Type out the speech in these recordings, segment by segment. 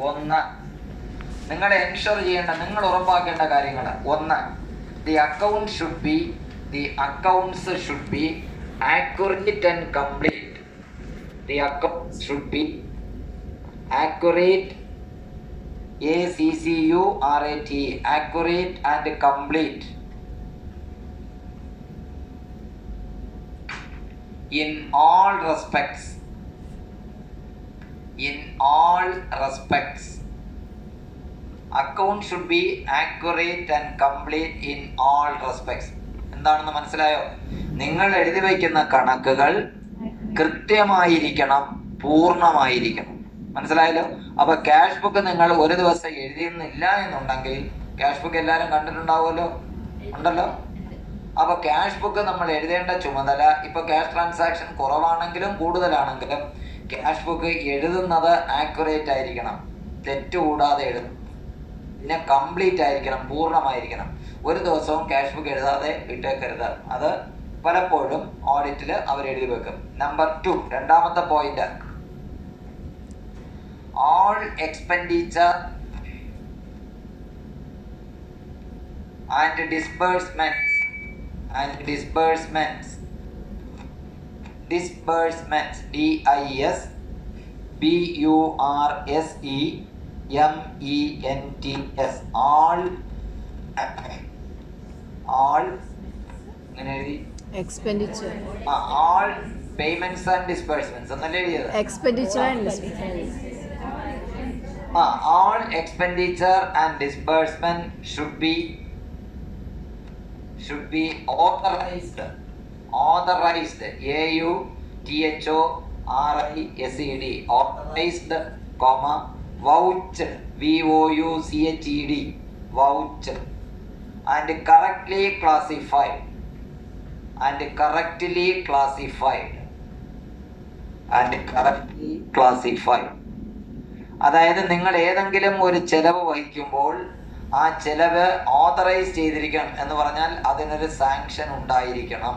ഒന്ന്, നിങ്ങൾ എൻഷുർ ചെയ്യേണ്ട, നിങ്ങൾ ഉറപ്പാക്കേണ്ട കാര്യങ്ങൾ. ഒന്ന്, the accounts should be accurate and complete. The accounts should be accurate, ACCURATE, accurate and complete in all respects. Account should be accurate and complete in all respects. എന്താണെന്ന് മനസ്സിലായോ? നിങ്ങൾ എഴുതി വയ്ക്കുന്ന കണക്കുകൾ കൃത്യമായിരിക്കണം, പൂർണ്ണമായിരിക്കണം. മനസ്സിലായല്ലോ? അപ്പൊ ക്യാഷ് ബുക്ക് നിങ്ങൾ ഒരു ദിവസം എഴുതിയെന്നില്ല എന്നുണ്ടെങ്കിൽ, ക്യാഷ് ബുക്ക് എല്ലാവരും കണ്ടിട്ടുണ്ടാവുമല്ലോ, ഉണ്ടല്ലോ. അപ്പൊ ക്യാഷ് ബുക്ക് നമ്മൾ എഴുതേണ്ട ചുമതല, ഇപ്പൊ ക്യാഷ് ട്രാൻസാക്ഷൻ കുറവാണെങ്കിലും കൂടുതലാണെങ്കിലും ക്യാഷ് ബുക്ക് എഴുതുന്നത് ആക്യുറേറ്റ് ആയിരിക്കണം, തെറ്റുകൂടാതെ എഴുതും. പിന്നെ കംപ്ലീറ്റ് ആയിരിക്കണം, പൂർണ്ണമായിരിക്കണം. ഒരു ദിവസവും ക്യാഷ് ബുക്ക് എഴുതാതെ ഇട്ടേക്കരുത്. അത് പലപ്പോഴും ഓഡിറ്റിൽ അവർ എഴുതി വെക്കും. നമ്പർ 2, രണ്ടാമത്തെ point, all expenditure and disbursements DISBURSEMENTS all expenditure, all payments and disbursements എന്നല്ലേ എഴുതിയത്? expenditure and disbursement. All expenditure and disbursement should be authorized, AUTHORISED, authorized, vouched, VOUCHED, vouched, and correctly classified. അതായത് നിങ്ങൾ ഏതെങ്കിലും ഒരു ചെലവ് വഹിക്കുമ്പോൾ ആ ചെലവ് ഓതറൈസ് ചെയ്തിരിക്കണം എന്ന് പറഞ്ഞാൽ അതിനൊരു സാങ്ഷൻ ഉണ്ടായിരിക്കണം.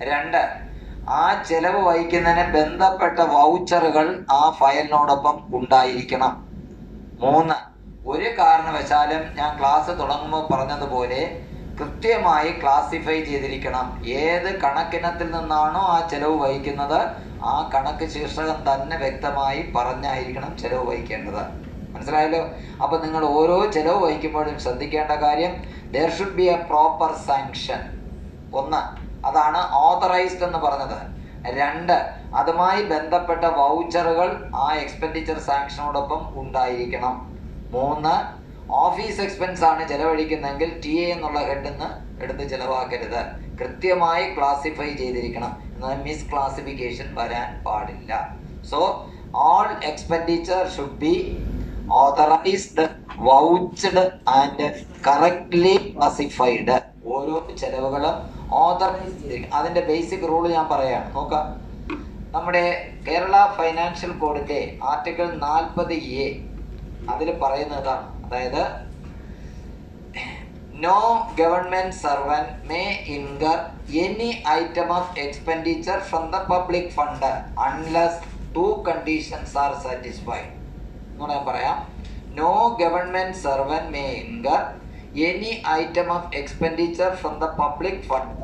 2, ആ ചെലവ് വഹിക്കുന്നതിന് ബന്ധപ്പെട്ട വൗച്ചറുകൾ ആ ഫയലിനോടൊപ്പം ഉണ്ടായിരിക്കണം. 3, ഒരു കാരണവശാലും ഞാൻ ക്ലാസ് തുടങ്ങുമ്പോൾ പറഞ്ഞതുപോലെ കൃത്യമായി ക്ലാസിഫൈ ചെയ്തിരിക്കണം. ഏത് കണക്കിനത്തിൽ നിന്നാണോ ആ ചെലവ് വഹിക്കുന്നത് ആ കണക്ക് ശീർഷകം തന്നെ വ്യക്തമായി പറഞ്ഞായിരിക്കണം ചെലവ് വഹിക്കേണ്ടത്. മനസ്സിലായല്ലോ? അപ്പൊ നിങ്ങൾ ഓരോ ചെലവ് വഹിക്കുമ്പോഴും ശ്രദ്ധിക്കേണ്ട കാര്യം, there should be a proper sanction. 1, അതാണ് ഓതറൈസ്ഡ് എന്ന് പറഞ്ഞത്. 2, അതുമായി ബന്ധപ്പെട്ട വൗച്ചറുകൾ ആ എക്സ്പെൻഡിച്ചർ സാങ്ഷനോടൊപ്പം ഉണ്ടായിരിക്കണം. 3, ഓഫീസ് എക്സ്പെൻസ് ആണ് ചെലവഴിക്കുന്നെങ്കിൽ TA എന്നുള്ള ഹെഡിൽ നിന്ന് എടുത്ത് ചെലവാക്കരുത്. കൃത്യമായി ക്ലാസിഫൈ ചെയ്തിരിക്കണം. എന്നാൽ മിസ് ക്ലാസിഫിക്കേഷൻ വരാൻ പാടില്ല. So all expenditure should be authorised, vouched and correctly classified. ഓരോ ചെലവുകളും ഓതറൈസ് ചെയ്തിരിക്കണം. അതിന്റെ ബേസിക് റൂൾ ഞാൻ പറയാം. നോക്കാം, നമ്മുടെ കേരള ഫൈനാൻഷ്യൽ കോഡിന്റെ ആർട്ടിക്കിൾ 40A അതിൽ പറയുന്നതാണ്. അതായത് no government servant may incur any item of expenditure from the public fund unless 2 conditions are satisfied. ഞാൻ പറയാം, no government servant may incur any item of expenditure from the public fund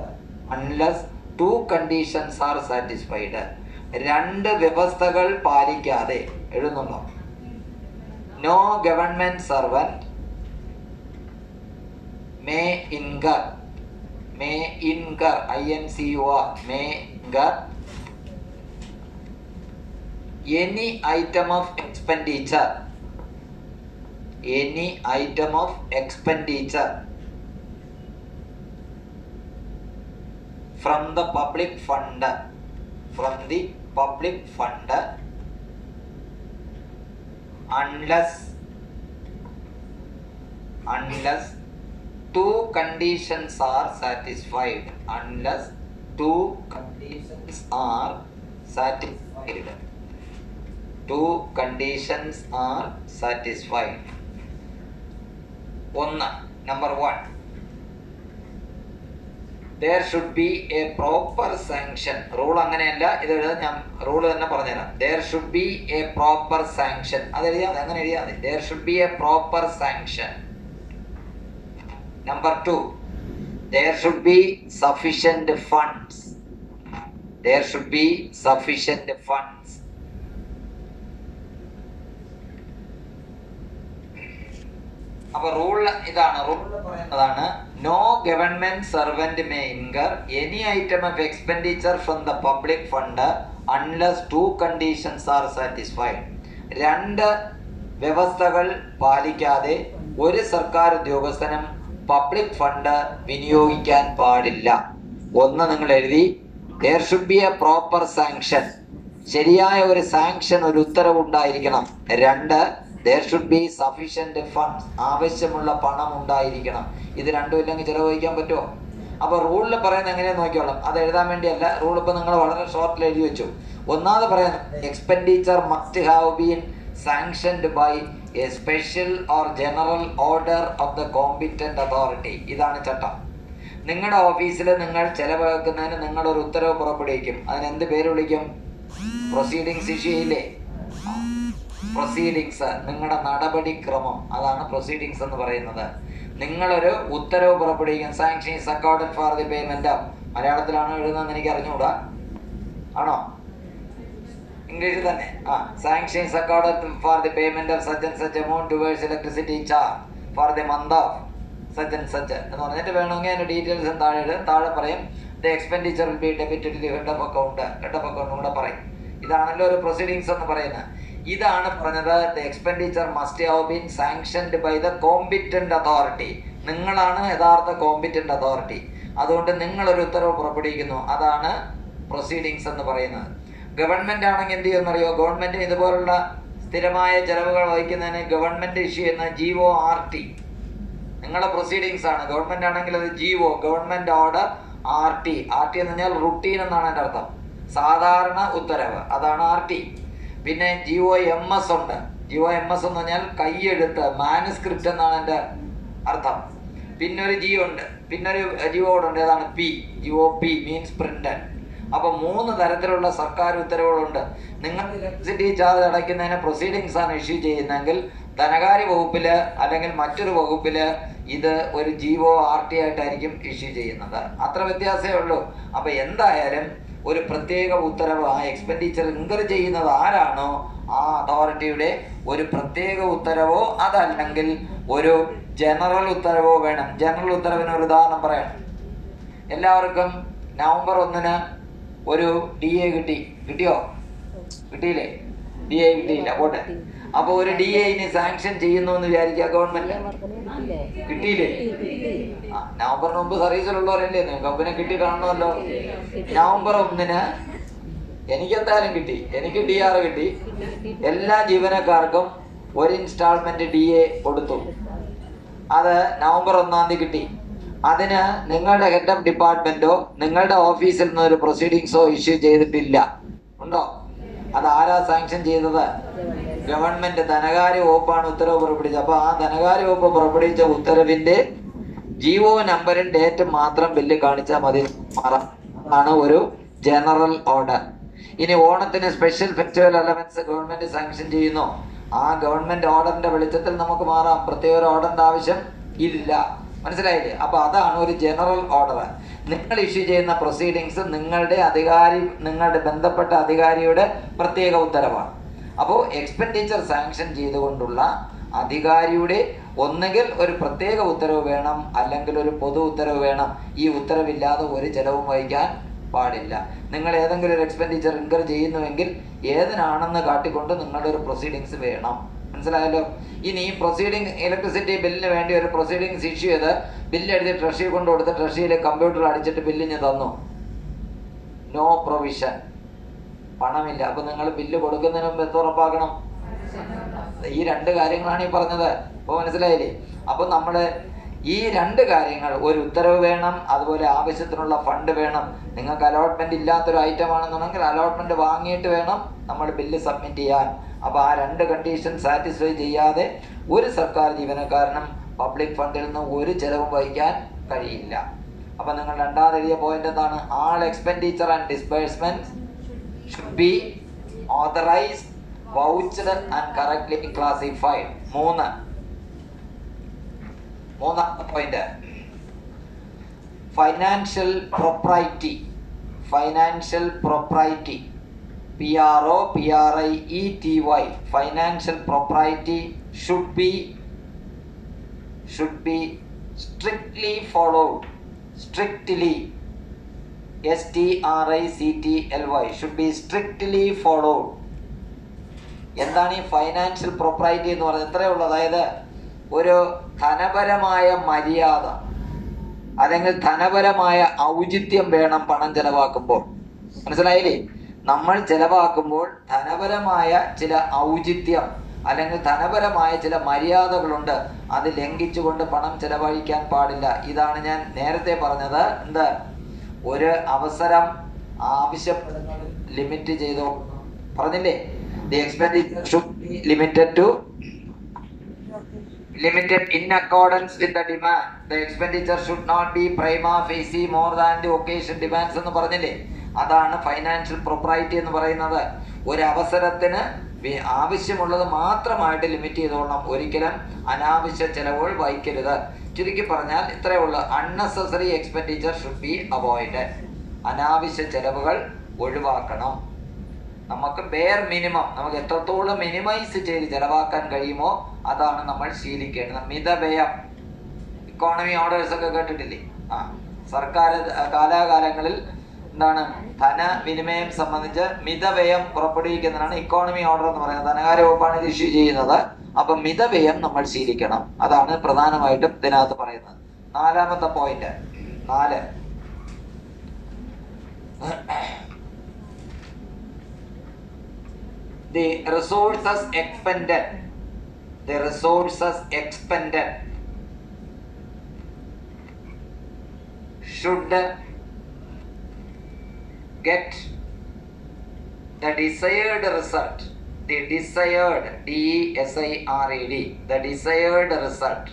unless 2 conditions are satisfied. 2 വ്യവസ്ഥകൾ പാലിക്കാതെ എഴുതുന്നുണ്ടോ? No government servant may incur INCUR may incur any item of expenditure from the public fund unless 2 conditions are satisfied. Unless 2 conditions are satisfied. 2 conditions are satisfied. 1. Number 1. there should be a proper sanction. Rule അങ്ങനെയല്ല, ഇത് എഴുതാൻ ഞാൻ rule തന്നെ പറഞ്ഞുതരാം. there should be a proper sanction. അത് എഴുതിയാൽ അങ്ങനെ എഴുതിയാൽ മതി. there should be a proper sanction. Number 2, there should be sufficient funds. There should be sufficient funds. അപ്പൊ റൂൾ ഇതാണ്, റൂൾ പറയുന്നതാണ് no government servant may incur any item of expenditure from the public fund unless 2 conditions are satisfied. 2 വ്യവസ്ഥകൾ പാലിക്കാതെ ഒരു സർക്കാർ ഉദ്യോഗസ്ഥനും public fund വിനിയോഗിക്കാൻ പാടില്ല. 1 നിങ്ങൾ എഴുതി, there should be a proper sanction. ശരിയായ ഒരു സാങ്ഷൻ, ഒരു ഉത്തരവ് ഉണ്ടായിരിക്കണം. 2, there should be sufficient funds. ആവശ്യമുള്ള പണം ഉണ്ടായിരിക്കണം. ഇത് രണ്ടും ഇല്ലെങ്കിൽ ചെലവഴിക്കാൻ പറ്റുമോ? അപ്പൊ റൂളിൽ പറയുന്നത് എങ്ങനെയാന്ന് നോക്കിയോളാം. അത് എഴുതാൻ വേണ്ടിയല്ല, റൂൾ ഇപ്പൊ നിങ്ങൾ വളരെ ഷോർട്ടിൽ എഴുതി വെച്ചു. ഒന്നാമത് പറയുന്നത് expenditure must have been sanctioned by a special or general order of the competent authority. ഇതാണ് ചട്ടം. നിങ്ങളുടെ ഓഫീസിൽ നിങ്ങൾ ചെലവാക്കുന്നതിന് നിങ്ങളൊരു ഉത്തരവ് പുറപ്പെടുവിക്കും. അതിനെന്ത് പേര് വിളിക്കും? പ്രൊസീഡിങ്സ് ഇഷ്യൂ ചെയ്യില്ലേ? പ്രൊസീഡിങ്സ്, നിങ്ങളുടെ നടപടിക്രമം, അതാണ് പ്രൊസീഡിങ്സ് എന്ന് പറയുന്നത്. നിങ്ങളൊരു ഉത്തരവ് പുറപ്പെടുവിക്കും. Sanction is accorded for the payment of, മലയാളത്തിലാണോ എഴുതുന്നതെന്ന് എനിക്ക് അറിഞ്ഞുകൂടാ, ആണോ? ഇംഗ്ലീഷിൽ തന്നെ. Sanction is accorded for the payment of such and such amount towards electricity charge for the month of such and such എന്ന് പറഞ്ഞിട്ട് വേണമെങ്കിൽ അതിന്റെ ഡീറ്റെയിൽസ് താഴെ പറയും. The expenditure will be debited to head of account. Head of account കൂടെ പറയും. ഇതാണല്ലോ ഒരു പ്രൊസീഡിങ്സ് എന്ന് പറയുന്നത്. ഇതാണ് പറഞ്ഞത് the expenditure must have been sanctioned by the competent authority. നിങ്ങളാണ് യഥാർത്ഥ കോമ്പിറ്റന്റ് അതോറിറ്റി. അതുകൊണ്ട് നിങ്ങളൊരു ഉത്തരവ് പുറപ്പെടുവിക്കുന്നു. അതാണ് പ്രൊസീഡിങ്സ് എന്ന് പറയുന്നത്. ഗവൺമെന്റ് ആണെങ്കിൽ എന്ത് ചെയ്യുമെന്നറിയോ? ഗവൺമെന്റ് ഇതുപോലുള്ള സ്ഥിരമായ ചെലവുകൾ വഹിക്കുന്നതിന് ഗവൺമെന്റ് ഇഷ്യൂ ചെയ്യുന്ന GORT നിങ്ങളുടെ പ്രൊസീഡിങ്സ് ആണ്. ഗവൺമെന്റ് ആണെങ്കിൽ അത് GO, ഗവൺമെന്റ് ഓർഡർ. RT എന്ന് പറഞ്ഞാൽ റുട്ടീൻ എന്നാണ് എൻ്റെ അർത്ഥം, സാധാരണ ഉത്തരവ്, അതാണ് RT. പിന്നെ GOMS ഉണ്ട്. GOMS എന്ന് പറഞ്ഞാൽ കൈയെഴുത്ത്, മാനുസ്ക്രിപ്റ്റ് എന്നാണ് എൻ്റെ അർത്ഥം. പിന്നെ ഒരു G ഉണ്ട്, പിന്നെ ഒരു GO ഉണ്ട്, ഏതാണ്? GOP means printed. അപ്പൊ 3 തരത്തിലുള്ള സർക്കാർ ഉത്തരവുകളുണ്ട്. നിങ്ങൾ ഇലക്ട്രിസിറ്റി ചാർജ് അടയ്ക്കുന്നതിന് പ്രൊസീഡിങ്സ് ആണ് ഇഷ്യൂ ചെയ്യുന്നതെങ്കിൽ ധനകാര്യ വകുപ്പില് അല്ലെങ്കിൽ മറ്റൊരു വകുപ്പില് ഇത് ഒരു GORT ആയിട്ടായിരിക്കും ഇഷ്യൂ ചെയ്യുന്നത്. അത്ര വ്യത്യാസമേ ഉള്ളൂ. അപ്പൊ എന്തായാലും ഒരു പ്രത്യേക ഉത്തരവ്, ആ എക്സ്പെൻഡിച്ചർ ഇൻകർ ചെയ്യുന്നത് ആരാണോ ആ അതോറിറ്റിയുടെ ഒരു പ്രത്യേക ഉത്തരവോ അതല്ലെങ്കിൽ ഒരു ജനറൽ ഉത്തരവോ വേണം. ജനറൽ ഉത്തരവിന് ഒരു ഉദാഹരണം പറയാം. എല്ലാവർക്കും നവംബർ 1 ഒരു DA കിട്ടിയോ? കിട്ടിയില്ലേ? DA കിട്ടിയില്ല, പോട്ടെ. അപ്പൊ ഒരു DA ഇനി സാങ്ഷൻ ചെയ്യുന്നു എന്ന് വിചാരിക്കുക ഗവൺമെന്റ്. കിട്ടിയില്ലേ? നവംബറിന് മുമ്പ് സർവീസിലുള്ളവരല്ലേ? കമ്പനി കിട്ടി കാണണമല്ലോ. നവംബർ 1 എനിക്കെന്തായാലും കിട്ടി. എനിക്ക് DR കിട്ടി. എല്ലാ ജീവനക്കാർക്കും ഒരു ഇൻസ്റ്റാൾമെന്റ് DA കൊടുത്തു. അത് നവംബർ 1 കിട്ടി. അതിന് നിങ്ങളുടെ ഹെഡ് ഓഫ് ഡിപ്പാർട്ട്മെന്റോ നിങ്ങളുടെ ഓഫീസിൽ നിന്ന് ഒരു പ്രൊസീഡിങ്സോ ഇഷ്യൂ ചെയ്തിട്ടില്ല. ഉണ്ടോ? അത് ആരാ സാങ്ഷൻ ചെയ്തത്? ഗവൺമെന്റ്, ധനകാര്യ വകുപ്പാണ് ഉത്തരവ് പുറപ്പെടുവിച്ചത്. അപ്പൊ ആ ധനകാര്യ വകുപ്പ് പുറപ്പെടുവിച്ച ഉത്തരവിന്റെ GO നമ്പറും ഡേറ്റും മാത്രം ബില്ല് കാണിച്ചാൽ മതി. ആണ് ഒരു ജനറൽ ഓർഡർ. ഇനി ഓണത്തിന് special festival allowance government sanction ചെയ്യുന്നു. ആ ഗവൺമെന്റ് ഓർഡറിന്റെ വെളിച്ചത്തിൽ നമുക്ക് മാറാം. പ്രത്യേക ഒരു ഓർഡറിന്റെ ആവശ്യം ഇല്ല. മനസ്സിലായില്ലേ? അപ്പൊ അതാണ് ഒരു ജനറൽ ഓർഡർ. നിങ്ങൾ ഇഷ്യൂ ചെയ്യുന്ന പ്രൊസീഡിങ്സ് നിങ്ങളുടെ ബന്ധപ്പെട്ട അധികാരിയുടെ പ്രത്യേക ഉത്തരവാണ്. അപ്പോൾ എക്സ്പെൻഡിച്ചർ സാങ്ഷൻ ചെയ്തുകൊണ്ടുള്ള അധികാരിയുടെ ഒന്നുകിൽ ഒരു പ്രത്യേക ഉത്തരവ് വേണം, അല്ലെങ്കിൽ ഒരു പൊതു ഉത്തരവ് വേണം. ഈ ഉത്തരവില്ലാതെ ഒരു ചെലവും വഹിക്കാൻ പാടില്ല. നിങ്ങൾ ഏതെങ്കിലും ഒരു എക്സ്പെൻഡിച്ചർ ഇൻകർ ചെയ്യുന്നുവെങ്കിൽ ഏതിനാണെന്ന് കാട്ടിക്കൊണ്ട് നിങ്ങളുടെ ഒരു പ്രൊസീഡിങ്സ് വേണം. മനസ്സിലായല്ലോ? ഇനി ഈ പ്രൊസീഡിങ്, ഇലക്ട്രിസിറ്റി ബില്ലിന് വേണ്ടി ഒരു പ്രൊസീഡിങ്സ് ഇഷ്യൂ ചെയ്ത് ബില്ല് എഴുതി ട്രഷറി കൊണ്ട് കൊടുത്ത് ട്രഷറിയിൽ കമ്പ്യൂട്ടറിൽ അടിച്ചിട്ട് ബില്ലിന് തന്നു. നോ പ്രൊവിഷൻ, പണമില്ല. അപ്പൊ നിങ്ങൾ ബില്ല് കൊടുക്കുന്നതിന് മുമ്പ് എന്ത് ഉറപ്പാക്കണം? ഈ 2 കാര്യങ്ങളാണ് ഈ പറഞ്ഞത്. അപ്പൊ മനസ്സിലായില്ലേ? അപ്പൊ നമ്മള് ഈ 2 കാര്യങ്ങൾ, ഒരു ഉത്തരവ് വേണം, അതുപോലെ ആവശ്യത്തിനുള്ള ഫണ്ട് വേണം. നിങ്ങൾക്ക് അലോട്ട്മെന്റ് ഇല്ലാത്തൊരു ഐറ്റം ആണെന്നുണ്ടെങ്കിൽ അലോട്ട്മെന്റ് വാങ്ങിയിട്ട് വേണം നമ്മൾ ബില്ല് സബ്മിറ്റ് ചെയ്യാൻ. അപ്പൊ ആ 2 കണ്ടീഷൻ സാറ്റിസ്ഫൈ ചെയ്യാതെ ഒരു സർക്കാർ ജീവനക്കാരനും പബ്ലിക് ഫണ്ടിൽ നിന്ന് ഒരു ചെലവും വഹിക്കാൻ കഴിയില്ല. അപ്പൊ നിങ്ങൾ രണ്ടാമത് എഴുതിയ പോയിന്റ് എന്താണ്? All expenditure and disbursement should be authorised, vouched and correctly classified. മൂന്നാമത്തെ point financial propriety. Financial propriety, PROPRIETY, financial propriety should be strictly followed. Strictly, STRICTLY, should be strictly followed. എന്താണ് ഈ ഫൈനാൻഷ്യൽ പ്രൊപ്രൈറ്റി എന്ന് പറയുന്നത്? ഇത്രയേ ഉള്ളൂ. അതായത് ഒരു ധനപരമായ മര്യാദ അല്ലെങ്കിൽ ധനപരമായ ഔചിത്യം വേണം പണം ചെലവാക്കുമ്പോൾ. മനസ്സിലായില്ലേ? നമ്മൾ ചെലവാക്കുമ്പോൾ ധനപരമായ ചില ഔചിത്യം അല്ലെങ്കിൽ ധനപരമായ ചില മര്യാദകളുണ്ട്. അത് ലംഘിച്ചുകൊണ്ട് പണം ചെലവഴിക്കാൻ പാടില്ല. ഇതാണ് ഞാൻ നേരത്തെ പറഞ്ഞത്. എന്ത്? ഒരു അവസരം ആവശ്യപ്പെടുന്നത് ലിമിറ്റ് ചെയ്തോ പറഞ്ഞില്ലേ? The expenditure should be limited in accordance with the demand. The expenditure should not be prima facie more than the occasion demands എന്ന് പറഞ്ഞില്ലേ? അതാണ് ഫൈനാൻഷ്യൽ പ്രൊപ്രൈറ്റി എന്ന് പറയുന്നത്. ഒരു അവസരത്തിന് ആവശ്യമുള്ളത് മാത്രമായിട്ട് ലിമിറ്റ് ചെയ്തോളണം. ഒരിക്കലും അനാവശ്യ ചെലവുകൾ വഹിക്കരുത്. ചുരുക്കി പറഞ്ഞാൽ ഇത്രയേ ഉള്ളൂ. Unnecessary expenditure should be avoided. അനാവശ്യ ചെലവുകൾ ഒഴിവാക്കണം. നമുക്ക് ബെയർ മിനിമം, നമുക്ക് എത്രത്തോളം മിനിമൈസ് ചെയ്ത് ചെലവാക്കാൻ കഴിയുമോ അതാണ് നമ്മൾ ശീലിക്കേണ്ടത്. മിതവ്യയം, ഇക്കോണമി ഓർഡേഴ്സ് ഒക്കെ കേട്ടിട്ടില്ലേ? സർക്കാർ കാലാകാലങ്ങളിൽ എന്താണ് ധനവിനിമയം സംബന്ധിച്ച് മിതവ്യയം പുറപ്പെടുവിക്കുന്നതാണ് ഇക്കോണമി ഓർഡർ എന്ന് പറയുന്നത്. ധനകാര്യ വകുപ്പാണ് ഇത് ഇഷ്യൂ ചെയ്യുന്നത്. അപ്പൊ മിതവ്യയം നമ്മൾ ശീലിക്കണം. അതാണ് പ്രധാനമായിട്ടും ഇതിനകത്ത് പറയുന്നത്. നാലാമത്തെ point 4, the resources expended should get the desired result. The desired, DESIRED, the desired result.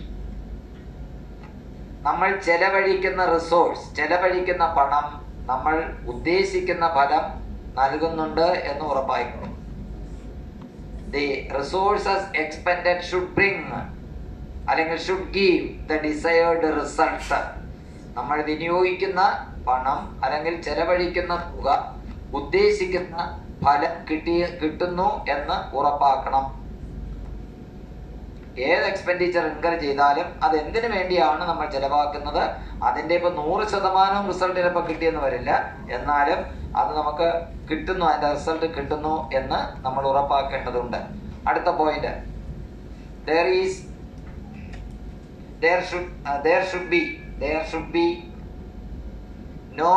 നമ്മൾ ചെലവഴിക്കുന്ന റിസോഴ്സ്, ചെലവഴിക്കുന്ന പണം നമ്മൾ ഉദ്ദേശിക്കുന്ന ഫലം നൽകുന്നുണ്ട് എന്ന് ഉറപ്പാക്കണം. The resources expended should bring അല്ലെങ്കിൽ should give the desired result. നമ്മൾ വിനിയോഗിക്കുന്ന പണം അല്ലെങ്കിൽ ചെലവഴിക്കുന്ന തുക ഉദ്ദേശിക്കുന്ന ഫലം കിട്ടുന്നു എന്ന് ഉറപ്പാക്കണം. ഏത് എക്സ്പെൻഡിച്ചർ ഇൻകർ ചെയ്താലും അത് എന്തിനു വേണ്ടിയാണ് നമ്മൾ ചെലവാക്കുന്നത്, അതിൻ്റെ ഇപ്പൊ 100% റിസൾട്ട് ചിലപ്പോൾ കിട്ടിയെന്ന് വരില്ല. എന്നാലും അത് നമുക്ക് കിട്ടുന്നു, അതിന്റെ റിസൾട്ട് കിട്ടുന്നു എന്ന് നമ്മൾ ഉറപ്പാക്കേണ്ടതുണ്ട്. അടുത്ത point, there should be no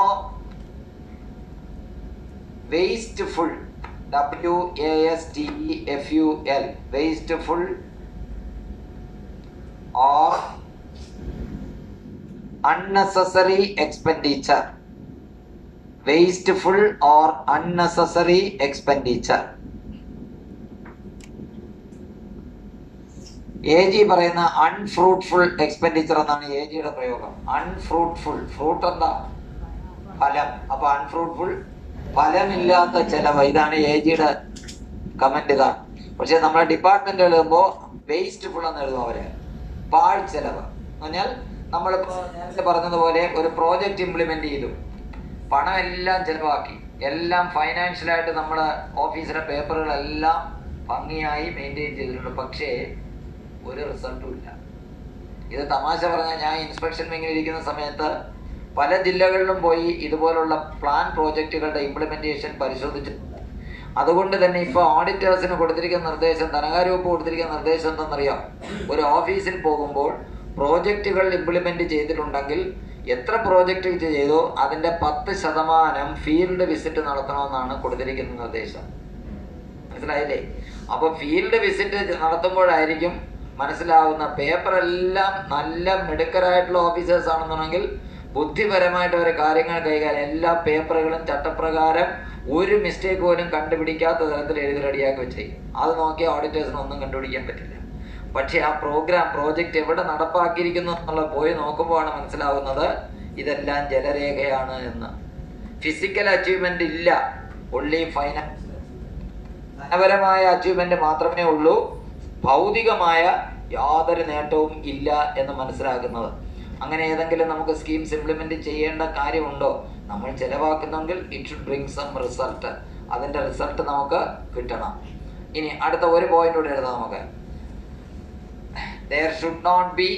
wasteful, WASTEFUL, wasteful or unnecessary expenditure. Wasteful or unnecessary expenditure. AG പറയുന്ന അൺഫ്രൂട്ട്ഫുൾ എക്സ്പെൻഡിച്ചർ എന്നാണ് AGയുടെ പ്രയോഗം. അൺഫ്രൂട്ട്ഫുൾ, ഫ്രൂട്ട് എന്താ? ഫലം. അപ്പൊ അൺഫ്രൂട്ട്ഫുൾ, ഫലമില്ലാത്ത ചെലവ്. ഇതാണ് AGയുടെ കമന്റ്. ഇതാണ്. പക്ഷെ നമ്മുടെ ഡിപ്പാർട്ട്മെന്റ് എഴുതുമ്പോൾ വേസ്റ്റ്ഫുൾ എന്ന് എഴുതും അവര്. പാഴ് ചെലവ് എന്ന് പറഞ്ഞാൽ നമ്മളിപ്പോ നേരത്തെ പറഞ്ഞതുപോലെ ഒരു പ്രോജക്റ്റ് ഇംപ്ലിമെന്റ് ചെയ്തു, പണം എല്ലാം ചെലവാക്കി, എല്ലാം ഫൈനാൻഷ്യലായിട്ട് നമ്മുടെ ഓഫീസിലെ പേപ്പറുകളെല്ലാം ഭംഗിയായി മെയിൻറ്റെയിൻ ചെയ്തിട്ടുണ്ട്. പക്ഷേ ഒരു റിസൾട്ടും ഇല്ല. ഇത് തമാശ പറഞ്ഞാൽ ഞാൻ ഇൻസ്പെക്ഷൻ വിങ്ങിൽ ഇരിക്കുന്ന സമയത്ത് പല ജില്ലകളിലും പോയി ഇതുപോലുള്ള പ്ലാൻ പ്രോജക്റ്റുകളുടെ ഇംപ്ലിമെന്റേഷൻ പരിശോധിച്ചിട്ടുണ്ട്. അതുകൊണ്ട് തന്നെ ഇപ്പോൾ ഓഡിറ്റേഴ്സിന് കൊടുത്തിരിക്കുന്ന നിർദ്ദേശം, ധനകാര്യ വകുപ്പ് കൊടുത്തിരിക്കുന്ന നിർദ്ദേശം എന്തെന്നറിയാം? ഒരു ഓഫീസിൽ പോകുമ്പോൾ പ്രോജക്റ്റുകൾ ഇംപ്ലിമെന്റ് ചെയ്തിട്ടുണ്ടെങ്കിൽ എത്ര പ്രോജക്റ്റ് ചെയ്തോ അതിന്റെ 10% ഫീൽഡ് വിസിറ്റ് നടത്തണമെന്നാണ് കൊടുത്തിരിക്കുന്ന നിർദ്ദേശം. മനസ്സിലായില്ലേ? അപ്പൊ ഫീൽഡ് വിസിറ്റ് നടത്തുമ്പോഴായിരിക്കും മനസ്സിലാവുന്ന പേപ്പറെല്ലാം നല്ല മിടുക്കരായിട്ടുള്ള ഓഫീസേഴ്സ് ആണെന്നുണ്ടെങ്കിൽ ബുദ്ധിപരമായിട്ട് ഒരു കാര്യങ്ങൾ കൈകാര്യം, എല്ലാ പേപ്പറുകളും ചട്ടപ്രകാരം ഒരു മിസ്റ്റേക്ക് പോലും കണ്ടുപിടിക്കാത്ത തരത്തിൽ എഴുതി റെഡിയാക്കി വെച്ചേക്കും. അത് നോക്കിയാൽ ഓഡിറ്റേഴ്സിന് ഒന്നും കണ്ടുപിടിക്കാൻ പറ്റില്ല. പക്ഷെ ആ പ്രോജക്റ്റ് എവിടെ നടപ്പാക്കിയിരിക്കുന്നു എന്നുള്ള പോയി നോക്കുമ്പോഴാണ് മനസ്സിലാവുന്നത് ഇതെല്ലാം ജലരേഖയാണ് എന്ന്. ഫിസിക്കൽ അച്ചീവ്മെന്റ് ഇല്ല, ഒൺലി ഫൈനാൻസ്. ധനപരമായ അച്ചീവ്മെന്റ് മാത്രമേ ഉള്ളൂ, ഭൗതികമായ യാതൊരു നേട്ടവും ഇല്ല എന്ന് മനസ്സിലാക്കുന്നത്. അങ്ങനെ ഏതെങ്കിലും നമുക്ക് സ്കീംസ് ഇംപ്ലിമെന്റ് ചെയ്യേണ്ട കാര്യമുണ്ടോ? നമ്മൾ ചെലവാക്കുന്നെങ്കിൽ it should bring some result. അതിന്റെ റിസൾട്ട് നമുക്ക് കിട്ടണം. ഇനി അടുത്ത ഒരു പോയിന്റ് കൂടെ എഴുതാം നമുക്ക്. There should not be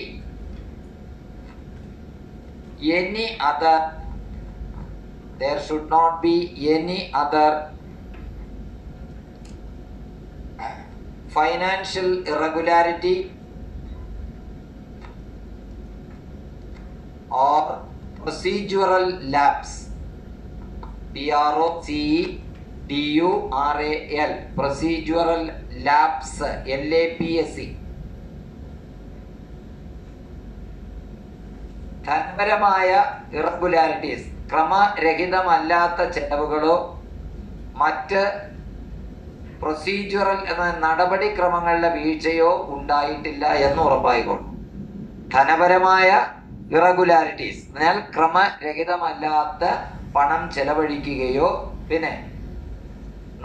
any other financial irregularity or procedural lapse. PROCEDURAL, procedural lapse, LAPSE. ധനപരമായ ഇറഗുലാരിറ്റീസ്, ക്രമരഹിതമല്ലാത്ത ചെലവുകളോ മറ്റ് പ്രൊസീജറൽ എന്ന നടപടിക്രമങ്ങളുടെ വീഴ്ചയോ ഉണ്ടായിട്ടില്ല എന്ന് ഉറപ്പായിക്കോളും. ധനപരമായ ഇറഗുലാരിറ്റീസ് എന്നാൽ ക്രമരഹിതമല്ലാത്ത പണം ചെലവഴിക്കുകയോ പിന്നെ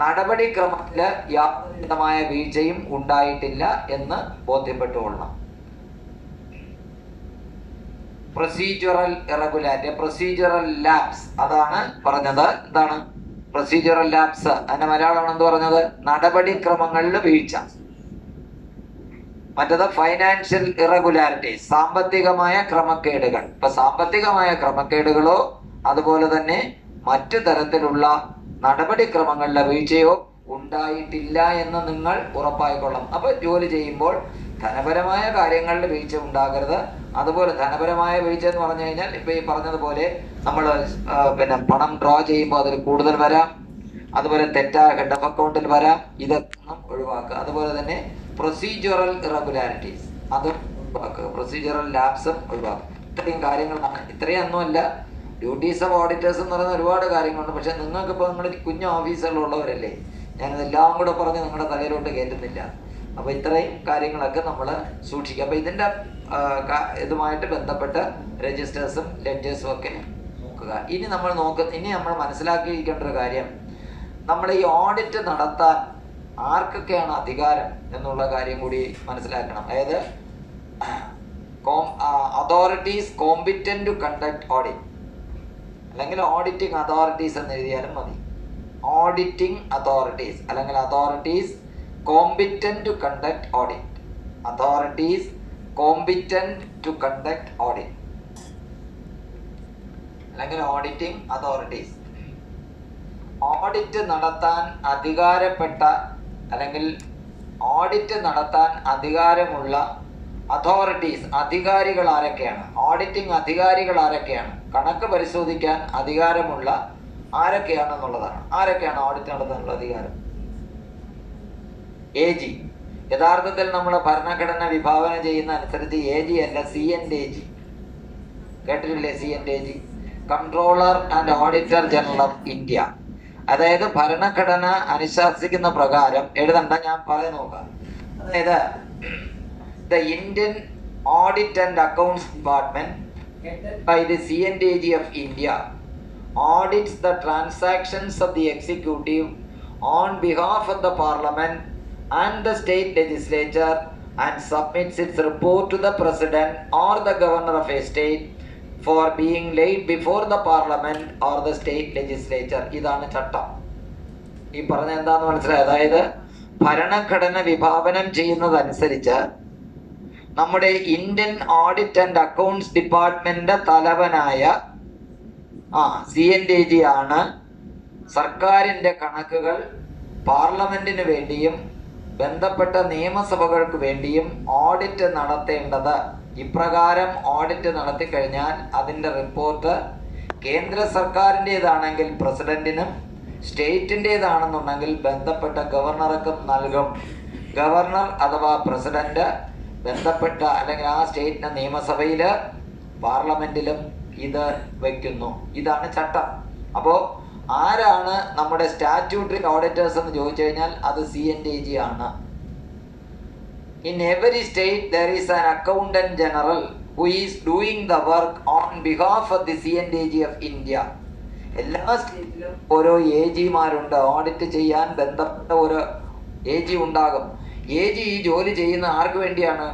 നടപടിക്രമത്തില് യാതൊരുവിധമായ വീഴ്ചയും ഉണ്ടായിട്ടില്ല എന്ന് ബോധ്യപ്പെട്ടുകൊള്ളണം. പ്രൊസീജറൽ ഇറഗുലാരിറ്റി, പ്രൊസീജറൽ ലാപ്സ്, അതാണ് പറഞ്ഞത്. എന്താണ് പ്രൊസീജറൽ ലാപ്സ്? അതിന്റെ മലയാളം എന്ത് പറഞ്ഞത്? നടപടിക്രമങ്ങളിൽ വീഴ്ച. മറ്റത് ഫൈനാൻഷ്യൽ ഇറഗുലാരിറ്റീസ്, സാമ്പത്തികമായ ക്രമക്കേടുകൾ. ഇപ്പൊ സാമ്പത്തികമായ ക്രമക്കേടുകളോ അതുപോലെ തന്നെ മറ്റു തരത്തിലുള്ള നടപടിക്രമങ്ങളിലെ വീഴ്ചയോ ഉണ്ടായിട്ടില്ല എന്ന് നിങ്ങൾ ഉറപ്പായിക്കൊള്ളണം. അപ്പൊ ജോലി ചെയ്യുമ്പോൾ ധനപരമായ കാര്യങ്ങളിൽ വീഴ്ച ഉണ്ടാകരുത്. അതുപോലെ ധനപരമായ വീഴ്ച എന്ന് പറഞ്ഞു കഴിഞ്ഞാൽ ഇപ്പൊ ഈ പറഞ്ഞതുപോലെ നമ്മൾ പിന്നെ പണം ഡ്രോ ചെയ്യുമ്പോൾ അതിൽ കൂടുതൽ വരാം, അതുപോലെ തെറ്റായ ഹെഡ് ഓഫ് അക്കൗണ്ടിൽ വരാം, ഇതൊന്നും ഒഴിവാക്കുക. അതുപോലെ തന്നെ പ്രൊസീജറൽ ഇറഗുലാരിറ്റീസ് അതും ഒഴിവാക്കുക, പ്രൊസീജറൽ ലാപ്സും ഒഴിവാക്കുക. ഇത്രയും കാര്യങ്ങളാണ്. ഇത്രയൊന്നുമല്ല, ഡ്യൂട്ടീസ് ഓഫ് ഓഡിറ്റേഴ്സ് എന്ന് പറയുന്ന ഒരുപാട് കാര്യങ്ങളുണ്ട്. പക്ഷെ നിങ്ങൾക്കിപ്പോൾ നിങ്ങൾ കുഞ്ഞു ഓഫീസുകളുള്ളവരല്ലേ, ഞാനിതെല്ലാം കൂടെ പറഞ്ഞ് നിങ്ങളുടെ തലയിലോട്ട് കയറ്റുന്നില്ല. അപ്പൊ ഇത്രയും കാര്യങ്ങളൊക്കെ നമ്മൾ സൂക്ഷിക്കുക. അപ്പൊ ഇതിന്റെ ഇതുമായിട്ട് ബന്ധപ്പെട്ട രജിസ്റ്റേഴ്സും ലെഡ്ജേഴ്സും ഒക്കെ നോക്കുക. ഇനി നമ്മൾ മനസ്സിലാക്കിയിരിക്കേണ്ട ഒരു കാര്യം, നമ്മൾ ഈ ഓഡിറ്റ് നടത്താൻ ആർക്കൊക്കെയാണ് അധികാരം എന്നുള്ള കാര്യം കൂടി മനസ്സിലാക്കണം. അതായത് authorities competent to conduct audit, അല്ലെങ്കിൽ ഓഡിറ്റിംഗ് അതോറിറ്റീസ് എന്ന് എഴുതിയാലും മതി. ഓഡിറ്റിംഗ് അതോറിറ്റീസ് അല്ലെങ്കിൽ authorities competent to conduct audit. Authorities competent to conduct audit. അല്ലെങ്കിൽ ഓഡിറ്റിംഗ് അതോറിറ്റീസ്, ഓഡിറ്റ് നടത്താൻ അധികാരപ്പെട്ട അല്ലെങ്കിൽ ഓഡിറ്റ് നടത്താൻ അധികാരമുള്ള അതോറിറ്റീസ്, അധികാരികൾ ആരൊക്കെയാണ്? ഓഡിറ്റിംഗ് അധികാരികൾ ആരൊക്കെയാണ്? കണക്ക് പരിശോധിക്കാൻ അധികാരമുള്ള ആരൊക്കെയാണെന്നുള്ളതാണ്. ആരൊക്കെയാണ് ഓഡിറ്റ് നടത്താനുള്ള അധികാരം? AG. യഥാർത്ഥത്തിൽ നമ്മൾ ഭരണഘടന വിഭാവന ചെയ്യുന്ന അനുസരിച്ച് AG അല്ല, CNAG. കേട്ടിട്ടില്ലേ? CNAG, controller and auditor general of India. അതായത് ഭരണഘടന അനുശാസിക്കുന്ന പ്രകാരം എഴുതണ്ട, ഞാൻ പറയാൻ നോക്കാം. അതായത് the Indian audit and accounts department by the CNAG of India audits the transactions of the executive on behalf of the parliament and the state legislature and submits its report to the president or the governor of a state for being laid before the parliament or the state legislature. ഇതാണ് ചട്ടം. ഈ പറഞ്ഞ എന്താന്ന് മനസ്സിലായി? അതായത് ഭരണഘടന വിഭാവനം ചെയ്യുന്നതനുസരിച്ച് നമ്മുടെ ഇന്ത്യൻ ഓഡിറ്റ് ആൻഡ് അക്കൗണ്ട്സ് ഡിപ്പാർട്ട്മെന്റിന്റെ തലവനായ CNAG ആണ് സർക്കാരിന്റെ കണക്കുകൾ പാർലമെന്റിന് വേണ്ടിയും ബന്ധപ്പെട്ട നിയമസഭകൾക്ക് വേണ്ടിയും ഓഡിറ്റ് നടത്തേണ്ടത്. ഇപ്രകാരം ഓഡിറ്റ് നടത്തി കഴിഞ്ഞാൽ അതിൻ്റെ റിപ്പോർട്ട് കേന്ദ്ര സർക്കാരിൻ്റെതാണെങ്കിൽ പ്രസിഡന്റിനും സ്റ്റേറ്റിൻ്റെതാണെന്നുണ്ടെങ്കിൽ ബന്ധപ്പെട്ട ഗവർണർക്കും നൽകും. ഗവർണർ അഥവാ പ്രസിഡന്റ് ബന്ധപ്പെട്ട അല്ലെങ്കിൽ ആ സ്റ്റേറ്റിന്റെ നിയമസഭയിൽ പാർലമെന്റിലും ഇത് വയ്ക്കുന്നു. ഇതാണ് ചട്ടം. അപ്പോൾ ആരാണ് നമ്മുടെ സ്റ്റാറ്റ്യൂട്ടറി ഓഡിറ്റേഴ്സ് എന്ന് ചോദിച്ചു കഴിഞ്ഞാൽ അത് CNAG ആണ്. In every state there is an accountant general who is doing the work on behalf of the CNAG of India. എല്ലാ സ്റ്റേറ്റിലും ഓരോ AGമാരുണ്ട്. ഓഡിറ്റ് ചെയ്യാൻ ബന്ധപ്പെട്ട ഒരു AG ഉണ്ടാകും. AG ഈ ജോലി ചെയ്യുന്ന ആർക്ക് വേണ്ടിയാണ്?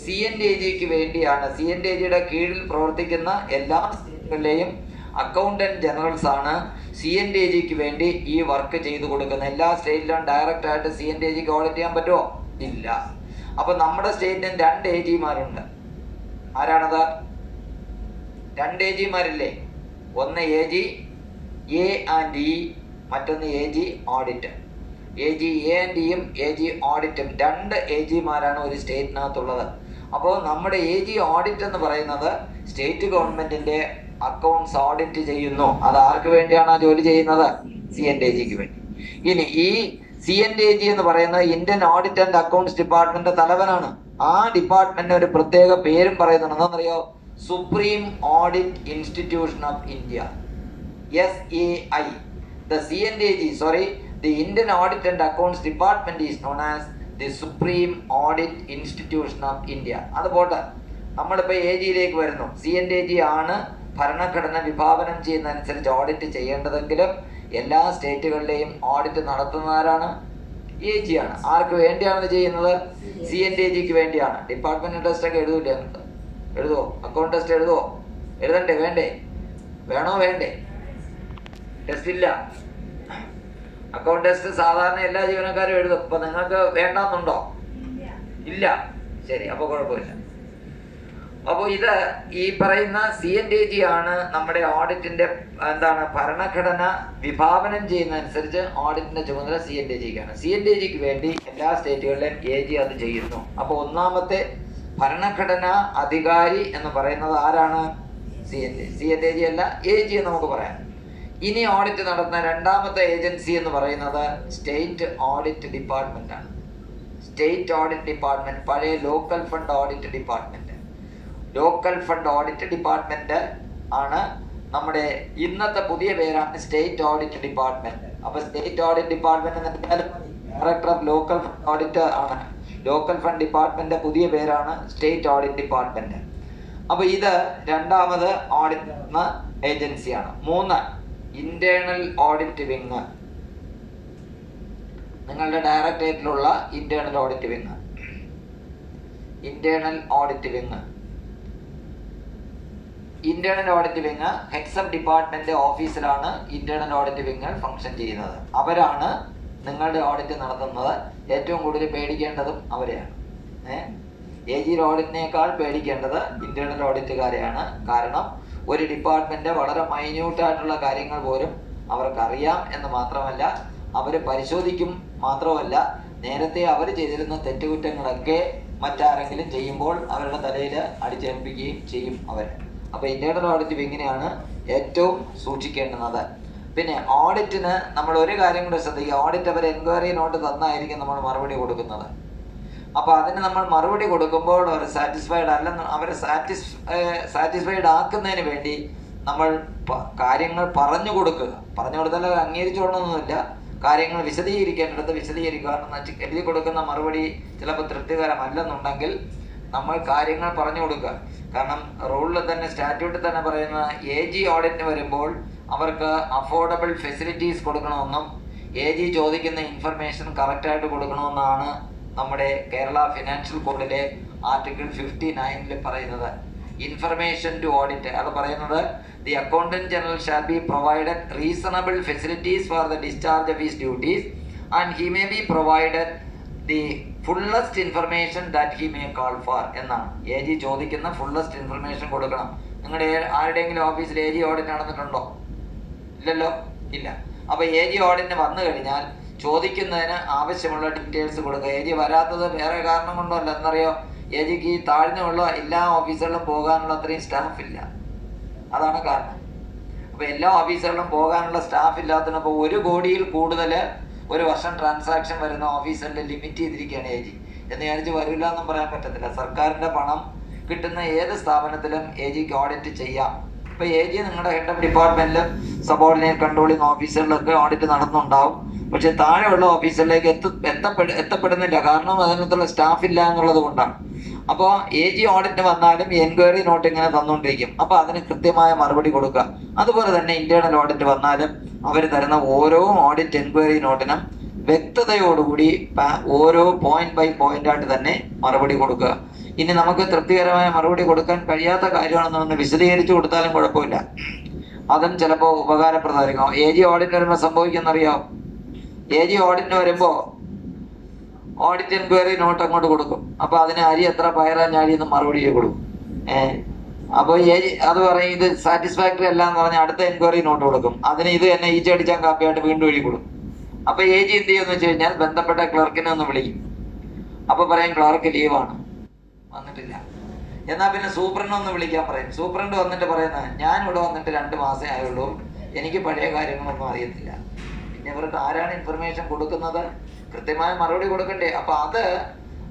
CNAGക്ക് വേണ്ടിയാണ്. CNAGയുടെ കീഴിൽ പ്രവർത്തിക്കുന്ന എല്ലാ സ്റ്റേറ്റുകളിലെയും അക്കൗണ്ടന്റ് ജനറൽസ് ആണ് CNAGക്ക് വേണ്ടി ഈ വർക്ക് ചെയ്തു കൊടുക്കുന്നത്. എല്ലാ സ്റ്റേറ്റിലും ഡയറക്റ്റ് ആയിട്ട് CNAGക്ക് ഓഡിറ്റ് ചെയ്യാൻ പറ്റുമോ? ഇല്ല. അപ്പൊ നമ്മുടെ സ്റ്റേറ്റിന് 2 AGമാരുണ്ട്. ആരാണത്? 2 AGമാരില്ലേ? ഒന്ന് AG A and E, മറ്റൊന്ന് AG audit. AG A and Eയും AG ഓഡിറ്റും 2 AGമാരാണ് ഒരു സ്റ്റേറ്റിനകത്തുള്ളത്. അപ്പോൾ നമ്മുടെ AG ഓഡിറ്റ് എന്ന് പറയുന്നത് സ്റ്റേറ്റ് ഗവൺമെന്റിന്റെ അക്കൗണ്ട്സ് ഓഡിറ്റ് ചെയ്യുന്നു. അത് ആർക്ക് വേണ്ടിയാണ് ആ ജോലി ചെയ്യുന്നത്? CNAGക്ക് വേണ്ടി. ഇനി ഈ CNAG എന്ന് പറയുന്നത് Indian audit and accounts department തലവനാണ്. ആ ഡിപ്പാർട്ട്മെന്റിന് ഒരു പ്രത്യേക പേരും പറയുന്നുണ്ട്. എന്താണെന്നറിയോ? Supreme audit institution of India, SAI. The CNAG, the Indian Audit and Accounts Department is known as the Supreme Audit Institution of India. അതുപോലെ നമ്മളിപ്പോൾ AGയിലേക്ക് വരുന്നു. CNAG ആണ് ഭരണഘടന വിഭാവനം ചെയ്യുന്നതനുസരിച്ച് ഓഡിറ്റ് ചെയ്യേണ്ടതെങ്കിലും എല്ലാ സ്റ്റേറ്റുകളിലെയും ഓഡിറ്റ് നടത്തുന്നവരാണ്? AG ആണ്. ആർക്ക് വേണ്ടിയാണ് ചെയ്യുന്നത്? CNAGക്ക് വേണ്ടിയാണ്. ഡിപ്പാർട്ട്മെന്റ് ടെസ്റ്റ് ഒക്കെ എഴുതൂലേ? എഴുതുമോ? Account test എഴുതുമോ? എഴുതണ്ടേ? വേണ്ടേ? വേണോ? വേണ്ടേ? ടെസ്റ്റ് ഇല്ല. അക്കൗണ്ട് ടെസ്റ്റ് സാധാരണ എല്ലാ ജീവനക്കാരും എഴുതും. അപ്പൊ നിങ്ങൾക്ക് വേണ്ടെന്നുണ്ടോ? ഇല്ല. ശരി, അപ്പൊ കുഴപ്പമില്ല. അപ്പോൾ ഇത് ഈ പറയുന്ന CNAG ആണ് നമ്മുടെ ഓഡിറ്റിന്റെ ഭരണഘടന വിഭാവനം ചെയ്യുന്നതനുസരിച്ച് ഓഡിറ്റിന്റെ ചുമതല CNAGക്കാണ്. CNAGക്ക് വേണ്ടി എല്ലാ സ്റ്റേറ്റുകളിലെയും AG അത് ചെയ്യുന്നു. അപ്പോൾ ഒന്നാമത്തെ ഭരണഘടനാ അധികാരി എന്ന് പറയുന്നത് ആരാണ്? CNAG അല്ല, AG എന്ന് നമുക്ക് പറയാം. ഇനി ഓഡിറ്റ് നടത്തുന്ന രണ്ടാമത്തെ ഏജൻസി എന്ന് പറയുന്നത് സ്റ്റേറ്റ് ഓഡിറ്റ് ഡിപ്പാർട്ട്മെന്റ് ആണ്. സ്റ്റേറ്റ് ഓഡിറ്റ് ഡിപ്പാർട്ട്മെന്റ് പഴയ local fund audit department. Local fund audit department ആണ് നമ്മുടെ ഇന്നത്തെ പുതിയ പേരാണ് സ്റ്റേറ്റ് ഓഡിറ്റ് ഡിപ്പാർട്ട്മെന്റ്. അപ്പൊ state audit department director of local fund audit ആണ്. ലോക്കൽ ഫണ്ട് ഡിപ്പാർട്ട്മെന്റ് പുതിയ പേരാണ് സ്റ്റേറ്റ് ഓഡിറ്റ് ഡിപ്പാർട്ട്മെന്റ്. അപ്പൊ ഇത് രണ്ടാമത് ഓഡിറ്റ് എന്ന ഏജൻസിയാണ്. 3 ഇന്റേണൽ ഓഡിറ്റ് വിങ്. നിങ്ങളുടെ ഡയറക്ടറേറ്റിലുള്ള internal audit wing. Internal audit wing ഹെക്സം ഡിപ്പാർട്ട്മെന്റ് ഓഫീസിലാണ് ഇന്റേണൽ ഓഡിറ്റ് വിങ് ഫംഗ്ഷൻ ചെയ്യുന്നത്. അവരാണ് നിങ്ങളുടെ ഓഡിറ്റ് നടത്തുന്നത്. ഏറ്റവും കൂടുതൽ പേടിക്കേണ്ടതും അവരെയാണ്. AG ഓഡിറ്റിനേക്കാൾ പേടിക്കേണ്ടത് ഇന്റേണൽ ഓഡിറ്റുകാരെയാണ്. കാരണം ഒരു ഡിപ്പാർട്ട്മെന്റ് വളരെ മൈന്യൂട്ടായിട്ടുള്ള കാര്യങ്ങൾ പോലും അവർക്കറിയാം എന്ന് മാത്രമല്ല, അവർ പരിശോധിക്കും മാത്രമല്ല, നേരത്തെ അവർ ചെയ്തിരുന്ന തെറ്റുകുറ്റങ്ങളൊക്കെ മറ്റാരെങ്കിലും ചെയ്യുമ്പോൾ അവരുടെ തലയിൽ അടിച്ചേൽപ്പിക്കുകയും ചെയ്യും അവർ. അപ്പോൾ ഇന്റേണൽ ഓഡിറ്റ് വിങ്ങിനെയാണ് ഏറ്റവും സൂക്ഷിക്കേണ്ടുന്നത്. പിന്നെ ഓഡിറ്റിന് നമ്മൾ ഒരു കാര്യം കൂടെ ശ്രദ്ധിക്കുക. ഓഡിറ്റ് അവർ എൻക്വയറി നോട്ട് തന്നായിരിക്കും നമ്മൾ മറുപടി കൊടുക്കുന്നത്. അപ്പോൾ അതിന് നമ്മൾ മറുപടി കൊടുക്കുമ്പോൾ അവർ സാറ്റിസ്ഫൈഡ് അല്ലെന്ന്, അവരെ സാറ്റിസ്ഫൈഡ് ആക്കുന്നതിന് വേണ്ടി നമ്മൾ കാര്യങ്ങൾ പറഞ്ഞു കൊടുക്കുക. പറഞ്ഞു കൊടുത്താൽ അവർ അംഗീകരിച്ചോളണമെന്നില്ല. കാര്യങ്ങൾ വിശദീകരിക്കേണ്ടത് വിശദീകരിക്കുക. എഴുതി കൊടുക്കുന്ന മറുപടി ചിലപ്പോൾ തൃപ്തികരമല്ലെന്നുണ്ടെങ്കിൽ നമ്മൾ കാര്യങ്ങൾ പറഞ്ഞു കൊടുക്കുക. കാരണം റൂളിൽ തന്നെ, സ്റ്റാറ്റ്യൂട്ടിൽ തന്നെ പറയുന്ന AG ഓഡിറ്റിന് വരുമ്പോൾ അവർക്ക് അഫോർഡബിൾ ഫെസിലിറ്റീസ് കൊടുക്കണമെന്നും AG ചോദിക്കുന്ന ഇൻഫർമേഷൻ കറക്റ്റായിട്ട് കൊടുക്കണമെന്നാണ് നമ്മുടെ കേരള ഫിനാൻഷ്യൽ കോഡിലെ ആർട്ടിക്കിൾ 59 പറയുന്നത്. ഇൻഫർമേഷൻ ടു ഓഡിറ്റ് അത് പറയുന്നത് the accountant general shall be provided reasonable facilities for the discharge of his duties and he may be provided the fullest information that he may call for എന്നാണ്. AG ചോദിക്കുന്ന fullest information കൊടുക്കണം. നിങ്ങളുടെ ആരുടെയെങ്കിലും ഓഫീസിൽ AG audit നടന്നിട്ടുണ്ടോ? ഇല്ലല്ലോ, ഇല്ല. അപ്പോൾ AG ഓഡിറ്റിന് വന്നു കഴിഞ്ഞാൽ ചോദിക്കുന്നതിന് ആവശ്യമുള്ള ഡീറ്റെയിൽസ് കൊടുക്കുക. AG വരാത്തത് വേറെ കാരണം കൊണ്ടോ അല്ല. എന്നറിയോ? AGക്ക് ഈ താഴ്ന്നുള്ള എല്ലാ ഓഫീസുകളിലും പോകാനുള്ള അത്രയും സ്റ്റാഫ് ഇല്ല. അതാണ് കാരണം. അപ്പോൾ എല്ലാ ഓഫീസുകളിലും പോകാനുള്ള സ്റ്റാഫ് ഇല്ലാത്തതിനപ്പോൾ 1 കോടിയിൽ കൂടുതൽ ഒരു വർഷം ട്രാൻസാക്ഷൻ വരുന്ന ഓഫീസുകളിൽ ലിമിറ്റ് ചെയ്തിരിക്കുകയാണ് AG. എന്ന് വിചാരിച്ച് വരില്ല എന്നും പറയാൻ പറ്റത്തില്ല. സർക്കാരിൻ്റെ പണം കിട്ടുന്ന ഏത് സ്ഥാപനത്തിലും AGക്ക് ഓഡിറ്റ് ചെയ്യാം. ഇപ്പൊ AG നിങ്ങളുടെ ഹെഡ് ഓഫ് ഡിപ്പാർട്ട്മെന്റിലും സബോർഡിനേറ്റ് കൺട്രോളിംഗ് ഓഫീസറിലൊക്കെ ഓഡിറ്റ് നടന്നുണ്ടാവും. പക്ഷെ താഴെയുള്ള ഓഫീസറിലേക്ക് എത്തപ്പെടുന്നില്ല. കാരണം അതിനകത്തുള്ള സ്റ്റാഫ് ഇല്ല എന്നുള്ളത് കൊണ്ടാണ്. അപ്പോൾ AG ഓഡിറ്റ് വന്നാലും എൻക്വയറി നോട്ട് ഇങ്ങനെ തന്നുകൊണ്ടിരിക്കും. അപ്പൊ അതിന് കൃത്യമായ മറുപടി കൊടുക്കുക. അതുപോലെ തന്നെ ഇന്റേണൽ ഓഡിറ്റ് വന്നാലും അവർ തരുന്ന ഓരോ ഓഡിറ്റ് എൻക്വയറി നോട്ടിനും വ്യക്തതയോടുകൂടി ഓരോ പോയിന്റ് ബൈ പോയിന്റ് ആയിട്ട് തന്നെ മറുപടി കൊടുക്കുക. ഇനി നമുക്ക് തൃപ്തികരമായ മറുപടി കൊടുക്കാൻ കഴിയാത്ത കാര്യമാണെന്ന് വിശദീകരിച്ചു കൊടുത്താലും കുഴപ്പമില്ല. അതും ചിലപ്പോൾ ഉപകാരപ്രദമായിരിക്കും. AG ഓഡിറ്റ് വരുമ്പോൾ സംഭവിക്കുന്നറിയാം. AG ഓഡിറ്റിന് വരുമ്പോൾ ഓഡിറ്റ് എൻക്വയറി നോട്ട് അങ്ങോട്ട് കൊടുക്കും. അപ്പൊ അതിന് അരി എത്ര പയറാ ഞാഴിന്ന് മറുപടി കൊടുക്കും. അപ്പൊ AG അത് പറയും ഇത് സാറ്റിസ്ഫാക്ടറി അല്ല എന്ന് പറഞ്ഞാൽ അടുത്ത എൻക്വയറി നോട്ട് കൊടുക്കും. അതിന് ഇത് തന്നെ ഈച്ചടിച്ചാൻ കാപ്പിയായിട്ട് വീണ്ടും എഴുതി കൊടുക്കും. അപ്പൊ AG എന്ത് ചെയ്യുമെന്ന് വെച്ച് കഴിഞ്ഞാൽ ബന്ധപ്പെട്ട ക്ലർക്കിനെ ഒന്ന് വിളിക്കും. അപ്പൊ പറയും ക്ലർക്ക് ലീവാണ്, വന്നിട്ടില്ല. എന്നാ പിന്നെ സൂപ്രണ്ട് ഒന്ന് വിളിക്കാൻ പറയും. സൂപ്രണ്ട് വന്നിട്ട് പറയുന്നത് ഞാൻ ഇവിടെ വന്നിട്ട് 2 മാസമേ ആയുള്ളൂ, എനിക്ക് പഴയ കാര്യങ്ങളൊന്നും അറിയത്തില്ല. പിന്നെ ഇവർക്ക് ആരാണ് ഇൻഫർമേഷൻ കൊടുക്കുന്നത്? കൃത്യമായ മറുപടി കൊടുക്കണ്ടേ? അപ്പൊ അത്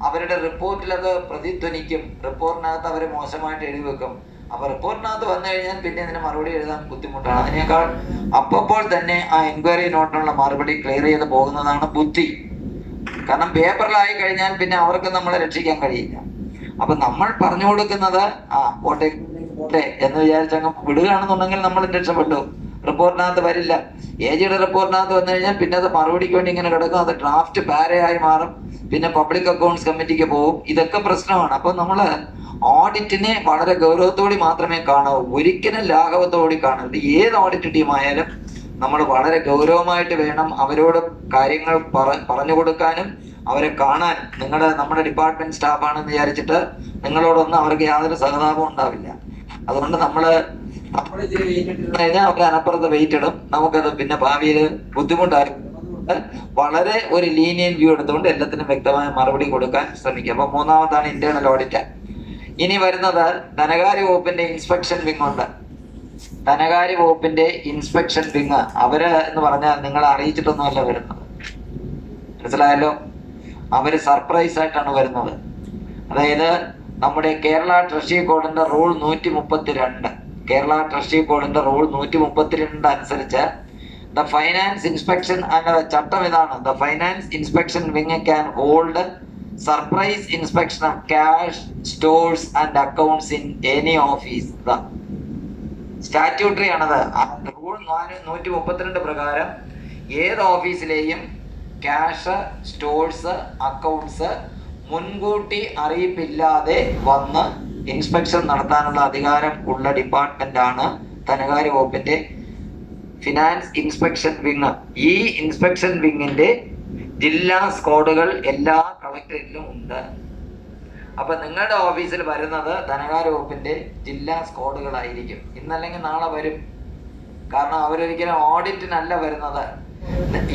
അവരുടെ റിപ്പോർട്ടിൽ അത് പ്രതിധ്വനിക്കും. റിപ്പോർട്ടിനകത്ത് അവർ മോശമായിട്ട് എഴുതി വെക്കും. അപ്പൊ റിപ്പോർട്ടിനകത്ത് വന്നു കഴിഞ്ഞാൽ പിന്നെ ഇതിന് മറുപടി എഴുതാൻ ബുദ്ധിമുട്ടാണ്. അതിനേക്കാൾ അപ്പോൾ തന്നെ ആ എൻക്വയറി നോട്ടിനുള്ള മറുപടി ക്ലിയർ ചെയ്ത് പോകുന്നതാണ് ബുദ്ധി. കാരണം പേപ്പറിലായി കഴിഞ്ഞാൽ പിന്നെ അവർക്ക് നമ്മളെ രക്ഷിക്കാൻ കഴിയില്ല. അപ്പൊ നമ്മൾ പറഞ്ഞു കൊടുക്കുന്നത് പോട്ടെ എന്ന് വിചാരിച്ചങ്ങ് വിടുകയാണെന്നുണ്ടെങ്കിൽ നമ്മൾ രക്ഷപ്പെട്ടു. റിപ്പോർട്ടിനകത്ത് വരില്ല. AGയുടെ റിപ്പോർട്ടിനകത്ത് വന്നു കഴിഞ്ഞാൽ പിന്നെ അത് മറുപടിക്ക് വേണ്ടി ഇങ്ങനെ കിടക്കും. അത് ഡ്രാഫ്റ്റ് പാരയായി മാറും. പിന്നെ പബ്ലിക് അക്കൗണ്ട്സ് കമ്മിറ്റിക്ക് പോകും. ഇതൊക്കെ പ്രശ്നമാണ്. അപ്പൊ നമ്മള് ഓഡിറ്റിനെ വളരെ ഗൗരവത്തോടെ മാത്രമേ കാണാവൂ. ഒരിക്കലും ലാഘവത്തോടെ കാണരുത്. ഏത് ഓഡിറ്റ് ടീം ആയാലും നമ്മൾ വളരെ ഗൗരവമായിട്ട് വേണം അവരോട് കാര്യങ്ങൾ പറഞ്ഞു കൊടുക്കാനും അവരെ കാണാൻ. നമ്മുടെ ഡിപ്പാർട്ട്മെന്റ് സ്റ്റാഫാണെന്ന് വിചാരിച്ചിട്ട് നിങ്ങളോടൊന്നും അവർക്ക് യാതൊരു സഹതാപവും ഉണ്ടാവില്ല. അതുകൊണ്ട് നമ്മള് കഴിഞ്ഞാൽ അവർ അനപ്പുറത്ത് വെയിറ്റ് ഇടും. നമുക്കത് പിന്നെ ഭാവിയിൽ ബുദ്ധിമുട്ടായിരിക്കും. വളരെ ഒരു ലീനിയൻ വ്യൂ എടുത്തുകൊണ്ട് എല്ലാത്തിനും വ്യക്തമായ മറുപടി കൊടുക്കാൻ ശ്രമിക്കുക. അപ്പൊ മൂന്നാമതാണ് ഇന്റേണൽ ഓഡിറ്റ്. ഇനി വരുന്നത് ധനകാര്യ വകുപ്പിന്റെ ഇൻസ്പെക്ഷൻ വിങ് ഉണ്ട്. ധനകാര്യ വകുപ്പിന്റെ ഇൻസ്പെക്ഷൻ വിങ് അവര് എന്ന് പറഞ്ഞാൽ നിങ്ങളെ അറിയിച്ചിട്ടൊന്നുമല്ല വരുന്നത്. മനസ്സിലായല്ലോ? അവര് സർപ്രൈസ് ആയിട്ടാണ് വരുന്നത്. അതായത് നമ്മുടെ കേരള ട്രഷറി കോഡിന്റെ റൂൾ 132, കേരള ട്രഷറി കോഡിന്റെ റൂൾ 132 അനുസരിച്ച് ദ ഫൈനാൻസ് ഇൻസ്പെക്ഷൻ ചട്ടം ഇതാണ്: the finance inspection wing can hold surprise inspection of cash, stores and accounts in any office. Statutory ആണത്. റൂൾ 132 പ്രകാരം ഏത് ഓഫീസിലെയും ക്യാഷ്, സ്റ്റോഴ്സ്, അക്കൗണ്ട്സ് മുൻകൂട്ടി അറിയിപ്പില്ലാതെ വന്ന് ഇൻസ്പെക്ഷൻ നടത്താനുള്ള അധികാരം ഉള്ള ഡിപ്പാർട്ട്മെന്റ് ആണ് ധനകാര്യ വകുപ്പിന്റെ ഫിനാൻസ് ഇൻസ്പെക്ഷൻ വിങ്. ഈ ഇൻസ്പെക്ഷൻ വിങ്ങിന്റെ ജില്ലാ സ്ക്വാഡുകൾ എല്ലാ കളക്ടറേറ്റിലും ഉണ്ട്. അപ്പൊ നിങ്ങളുടെ ഓഫീസിൽ വരുന്നത് ധനകാര്യ വകുപ്പിന്റെ ജില്ലാ സ്ക്വാഡുകളായിരിക്കും. ഇന്നല്ലെങ്കിൽ നാളെ വരും. കാരണം അവരൊരിക്കലും ഓഡിറ്റിനല്ല വരുന്നത്.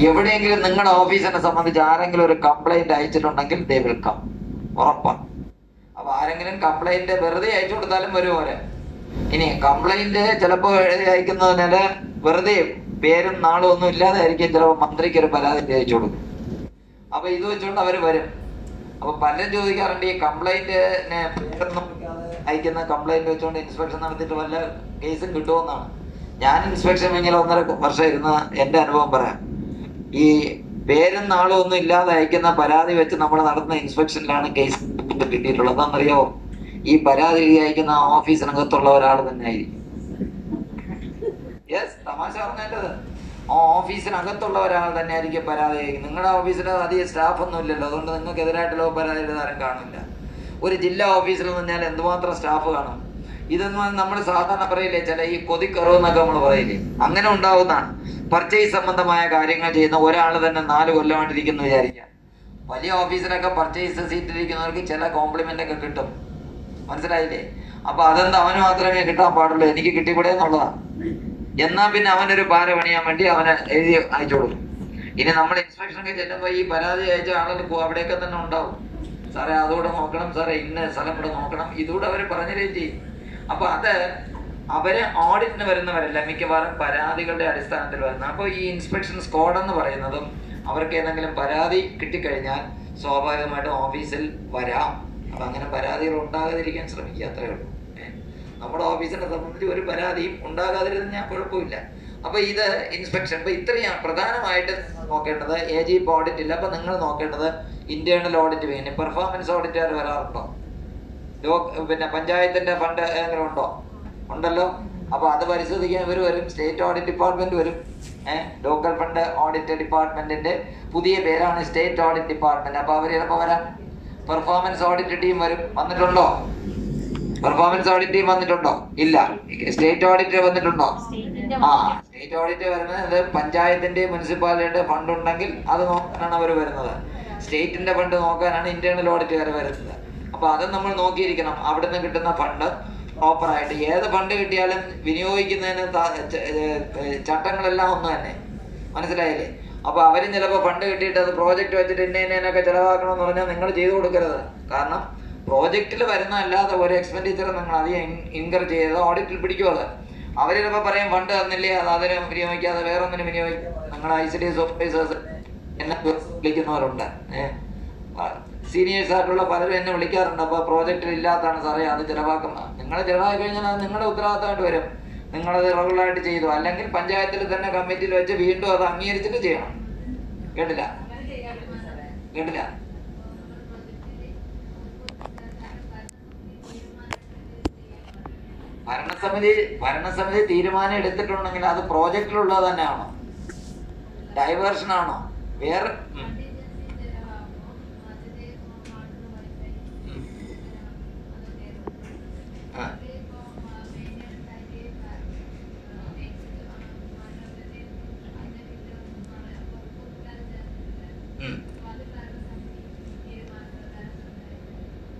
എവിടെയെങ്കിലും നിങ്ങളുടെ ഓഫീസിനെ സംബന്ധിച്ച് ആരെങ്കിലും ഒരു കംപ്ലൈന്റ് അയച്ചിട്ടുണ്ടെങ്കിൽ ദേ വിൽ കം, ഉറപ്പാണ്. അപ്പൊ ആരെങ്കിലും കംപ്ലൈന്റ് വെറുതെ അയച്ചു കൊടുത്താലും വരും അവര്. ഇനി കംപ്ലൈന്റ് ചിലപ്പോ എഴുതി അയക്കുന്നതിന് വെറുതെ പേരും നാളും ഒന്നും ഇല്ലാതെ ആയിരിക്കും ചിലപ്പോൾ മന്ത്രിക്ക് ഒരു പരാതി അയച്ചു കൊടുക്കും. അപ്പൊ ഇത് വെച്ചുകൊണ്ട് അവര് വരും. അപ്പൊ പലരും ചോദിക്കാറുണ്ട്, ഈ കംപ്ലൈന്റിനെ പേരൊന്നും അയക്കുന്ന കംപ്ലൈന്റ് വെച്ചുകൊണ്ട് ഇൻസ്പെക്ഷൻ നടത്തിയിട്ട് വല്ല കേസും കിട്ടുമെന്നാണ്. ഞാൻ ഇൻസ്പെക്ഷൻ കഴിഞ്ഞാൽ 1.5 വർഷം ഇരുന്ന എന്റെ അനുഭവം പറയാം. ഈ പേരും നാളും ഒന്നും ഇല്ലാതെ അയക്കുന്ന പരാതി വെച്ച് നമ്മൾ നടത്തുന്ന ഇൻസ്പെക്ഷനിലാണ് കേസ് കിട്ടിയിട്ടുള്ളത്. അതെന്നറിയാവോ? ഈ പരാതി എഴുതി അയക്കുന്ന ഓഫീസിനകത്തുള്ള ഒരാൾ തന്നെ ആയിരിക്കും. യെസ്, തമാശ പറഞ്ഞത്. ഓഫീസിനകത്തുള്ള ഒരാൾ തന്നെ ആയിരിക്കും പരാതി അയക്കുന്നത്. നിങ്ങളുടെ ഓഫീസിൽ അധികം സ്റ്റാഫ് ഒന്നും ഇല്ലല്ലോ, അതുകൊണ്ട് നിങ്ങൾക്ക് എതിരായിട്ടുള്ള പരാതി എഴുതാനും കാണില്ല. ഒരു ജില്ലാ ഓഫീസിൽ എന്ന് പറഞ്ഞാൽ എന്തുമാത്രം സ്റ്റാഫ് കാണും. ഇതൊന്നും നമ്മൾ സാധാരണ പറയില്ലേ, ചില ഈ കൊതിക്കറവ് എന്നൊക്കെ നമ്മൾ പറയില്ലേ, അങ്ങനെ ഉണ്ടാവുന്നതാണ്. പർച്ചേസ് സംബന്ധമായ കാര്യങ്ങൾ ചെയ്യുന്ന ഒരാൾ തന്നെ 4 കൊല്ലമായിട്ടിരിക്കുന്നു വിചാരിക്കാം. വലിയ ഓഫീസിലൊക്കെ പർച്ചേസ് സീറ്റിലിരിക്കുന്നവർക്ക് ചില കോംപ്ലിമെന്റ് ഒക്കെ കിട്ടും. മനസ്സിലായില്ലേ? അപ്പൊ അതെന്താ അവന് മാത്രമേ കിട്ടാൻ പാടുള്ളൂ, എനിക്ക് കിട്ടിക്കൂടെ എന്നുള്ളതാണ്. എന്നാ പിന്നെ അവനൊരു പാര പണിയാൻ വേണ്ടി അവന് എഴുതി അയച്ചു കൊടുക്കും. ഇനി നമ്മൾ ഇൻസ്പെക്ഷനൊക്കെ ചെല്ലുമ്പോൾ ഈ പരാതി അയച്ച ആളുകൾ അവിടെയൊക്കെ തന്നെ ഉണ്ടാവും. സാറേ അതുകൂടെ നോക്കണം, സാറേ ഇന്ന സ്ഥലം കൂടെ നോക്കണം, ഇതുകൂടെ അവർ പറഞ്ഞില്ലേ ചെയ്യും. അപ്പൊ അത് അവര് ഓഡിറ്റിന് വരുന്നവരല്ല, മിക്കവാറും പരാതികളുടെ അടിസ്ഥാനത്തിൽ വരുന്ന. അപ്പോൾ ഈ ഇൻസ്പെക്ഷൻ സ്ക്വാഡ് എന്ന് പറയുന്നതും അവർക്ക് ഏതെങ്കിലും പരാതി കിട്ടിക്കഴിഞ്ഞാൽ സ്വാഭാവികമായിട്ടും ഓഫീസിൽ വരാം. അപ്പൊ അങ്ങനെ പരാതികൾ ഉണ്ടാകാതിരിക്കാൻ ശ്രമിക്കുക, അത്രയേ ഉള്ളൂ. നമ്മുടെ ഓഫീസിനെ സംബന്ധിച്ച് ഒരു പരാതിയും ഉണ്ടാകാതിരുന്ന ഞാൻ കുഴപ്പമില്ല. അപ്പൊ ഇത് ഇൻസ്പെക്ഷൻ. അപ്പൊ ഇത്രയാണ് പ്രധാനമായിട്ട് നോക്കേണ്ടത്. AG ഓഡിറ്റ് ഇല്ല. അപ്പൊ നിങ്ങൾ നോക്കേണ്ടത് ഇന്റേണൽ ഓഡിറ്റ് വേണം. പെർഫോമൻസ് ഓഡിറ്റർ വരാറുണ്ടോ? പിന്നെ പഞ്ചായത്തിന്റെ ഫണ്ട് ഏതെങ്കിലും ഉണ്ടോ? ഉണ്ടല്ലോ. അപ്പൊ അത് പരിശോധിക്കാൻ ഇവർ വരും. സ്റ്റേറ്റ് ഓഡിറ്റ് ഡിപ്പാർട്ട്മെന്റ് വരും. ലോക്കൽ ഫണ്ട് ഓഡിറ്റ് ഡിപ്പാർട്ട്മെന്റിന്റെ പുതിയ പേരാണ് സ്റ്റേറ്റ് ഓഡിറ്റ് ഡിപ്പാർട്ട്മെന്റ്. അപ്പൊ അവർ ചിലപ്പോൾ വരാം. പെർഫോമൻസ് ഓഡിറ്റ് ടീം വരും. വന്നിട്ടുണ്ടോ? പെർഫോമൻസ് ഓഡിറ്റ് ടീം വന്നിട്ടുണ്ടോ? ഇല്ല. സ്റ്റേറ്റ് ഓഡിറ്റ് വന്നിട്ടുണ്ടോ? സ്റ്റേറ്റ് ഓഡിറ്റ് വരുന്നത് പഞ്ചായത്തിന്റെ മുനിസിപ്പാലിറ്റിയുടെ ഫണ്ട് ഉണ്ടെങ്കിൽ അത് നോക്കാനാണ് അവർ വരുന്നത്. സ്റ്റേറ്റിന്റെ ഫണ്ട് നോക്കാനാണ് ഇന്റേണൽ ഓഡിറ്റുകാർ വരുന്നത്. അപ്പൊ അത് നമ്മൾ നോക്കിയിരിക്കണം. അവിടെ നിന്ന് കിട്ടുന്ന ഫണ്ട് പ്രോപ്പറായിട്ട്, ഏത് ഫണ്ട് കിട്ടിയാലും വിനിയോഗിക്കുന്നതിന് ചട്ടങ്ങളെല്ലാം ഒന്ന് തന്നെ, മനസ്സിലായില്ലേ? അപ്പൊ അവരും ചിലപ്പോൾ ഫണ്ട് കിട്ടിയിട്ട് അത് പ്രോജക്റ്റ് വെച്ചിട്ട് ഇന്നതിനൊക്കെ ചിലവാക്കണമെന്ന് പറഞ്ഞാൽ നിങ്ങൾ ചെയ്തു കൊടുക്കരുത്. കാരണം പ്രോജക്റ്റിൽ വരുന്ന അല്ലാതെ ഒരു എക്സ്പെൻഡിച്ചർ നിങ്ങൾ അധികം ഇൻകർ ചെയ്ത് ഓഡിറ്റിൽ പിടിക്കും. അത് അവർ ചിലപ്പോൾ പറയും ഫണ്ട് തന്നില്ലേ, അത് അതിന് വിനിയോഗിക്കാതെ വേറൊന്നിനും വിനിയോഗിക്കും. നിങ്ങൾ ICDS ഓഫീസേഴ്സ് എന്നെ വിളിക്കുന്നവരുണ്ട്. സീനിയേഴ്സ് ആയിട്ടുള്ള പലരും എന്നെ വിളിക്കാറുണ്ട്. അപ്പോൾ പ്രോജക്റ്റിൽ ഇല്ലാത്തതാണ് സാറേ അത് ചിലവാക്കുന്നത്. നിങ്ങൾ ചിലവാക്കി കഴിഞ്ഞാൽ അത് നിങ്ങളുടെ ഉത്തരവാദിത്തമായിട്ട് വരും. നിങ്ങളത് റെഗുലറായിട്ട് ചെയ്തു. അല്ലെങ്കിൽ പഞ്ചായത്തിൽ തന്നെ കമ്മിറ്റിയിൽ വെച്ച് വീണ്ടും അത് അംഗീകരിച്ചിട്ട് ചെയ്യണം. കേട്ടില്ല? ഭരണസമിതി തീരുമാനം എടുത്തിട്ടുണ്ടെങ്കിൽ അത് പ്രോജക്റ്റിലുള്ളത് തന്നെയാണോ? ഡൈവേർഷൻ ആണോ? വേറെ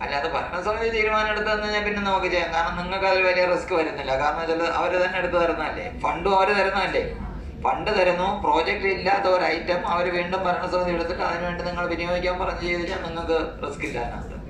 അല്ലാതെ ഭരണസമിതി തീരുമാനം എടുത്തെന്ന് കഴിഞ്ഞാൽ പിന്നെ നമുക്ക് ചെയ്യാം. കാരണം നിങ്ങൾക്ക് അതിൽ വലിയ റിസ്ക് വരുന്നില്ല. കാരണം വെച്ചാൽ അവർ തന്നെ എടുത്ത് തരുന്നതല്ലേ, ഫണ്ടും അവർ തരുന്നതല്ലേ. ഫണ്ട് തരുന്നു, പ്രോജക്റ്റ് ഇല്ലാത്ത ഒരു ഐറ്റം അവർ വീണ്ടും ഭരണസമിതി എടുത്തിട്ട് അതിനുവേണ്ടി നിങ്ങൾ വിനിയോഗിക്കാൻ പറഞ്ഞ് ചെയ്തിട്ട് നിങ്ങൾക്ക് റിസ്ക് ഇല്ല. അതിനകത്ത്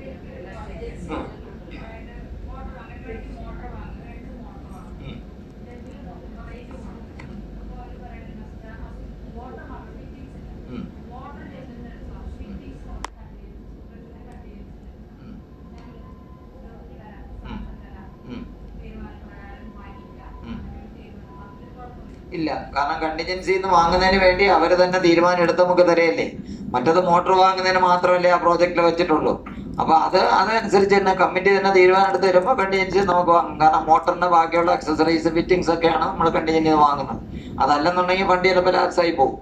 ഇല്ല. കാരണം കണ്ടിജൻസി വാങ്ങുന്നതിന് വേണ്ടി അവർ തന്നെ തീരുമാനം എടുത്ത് നമുക്ക് തരയല്ലേ. മറ്റത് മോട്ടോർ വാങ്ങുന്നതിന് മാത്രമല്ലേ ആ പ്രോജക്റ്റിൽ വെച്ചിട്ടുള്ളൂ. അപ്പൊ അതനുസരിച്ച് തന്നെ കമ്മിറ്റി തന്നെ തീരുമാനം എടുത്ത് തരുമ്പോൾ കണ്ടിജൻസി നമുക്ക് വാങ്ങും. കാരണം മോട്ടറിന്റെ ബാക്കിയുള്ള അക്സസറീസ് ഫിറ്റിംഗ്സ് ഒക്കെയാണ് നമ്മൾ കണ്ടിജൻസി വാങ്ങുന്നത്. അതല്ലെന്നുണ്ടെങ്കിൽ ഫണ്ട് ചിലപ്പോൾ ലാപ്സ് ആയി പോകും.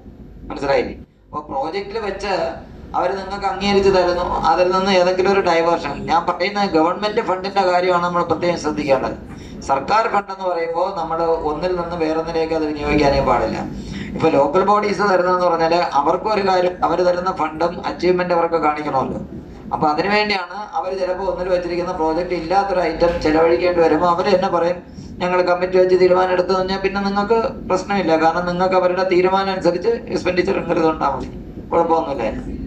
മനസ്സിലായില്ലേ? അപ്പൊ പ്രോജക്റ്റിൽ വെച്ച് അവർ നിങ്ങൾക്ക് അംഗീകരിച്ച് തരുന്നു. അതിൽ നിന്ന് ഏതെങ്കിലും ഒരു ഡൈവേർഷൻ, ഞാൻ പറയുന്ന ഗവൺമെന്റ് ഫണ്ടിന്റെ കാര്യമാണ് നമ്മൾ പ്രത്യേകം ശ്രദ്ധിക്കേണ്ടത്. സർക്കാർ ഫണ്ട് എന്ന് പറയുമ്പോൾ നമ്മൾ ഒന്നിൽ നിന്ന് വേറൊന്നിലേക്ക് അത് വിനിയോഗിക്കാനേ പാടില്ല. ഇപ്പൊ ലോക്കൽ ബോഡീസ് തരുന്നതെന്ന് പറഞ്ഞാൽ അവർക്കും ഒരു കാര്യം, അവർ തരുന്ന ഫണ്ടും അച്ചീവ്മെന്റ് അവർക്ക് കാണിക്കണമല്ലോ. അപ്പൊ അതിനുവേണ്ടിയാണ് അവർ ചിലപ്പോൾ ഒന്നിൽ വെച്ചിരിക്കുന്ന പ്രോജക്റ്റ് ഇല്ലാത്തൊരു ഐറ്റം ചെലവഴിക്കേണ്ടി വരുമ്പോൾ അവർ തന്നെ പറയും ഞങ്ങൾ കമ്മിറ്റി വെച്ച് തീരുമാനം എടുത്തു കഴിഞ്ഞാൽ പിന്നെ നിങ്ങൾക്ക് പ്രശ്നമില്ല. കാരണം നിങ്ങൾക്ക് അവരുടെ തീരുമാനം അനുസരിച്ച് എക്സ്പെൻഡിച്ചർ ഇങ്ങരുത് ഉണ്ടാൽ മതി, കുഴപ്പമൊന്നുമില്ല.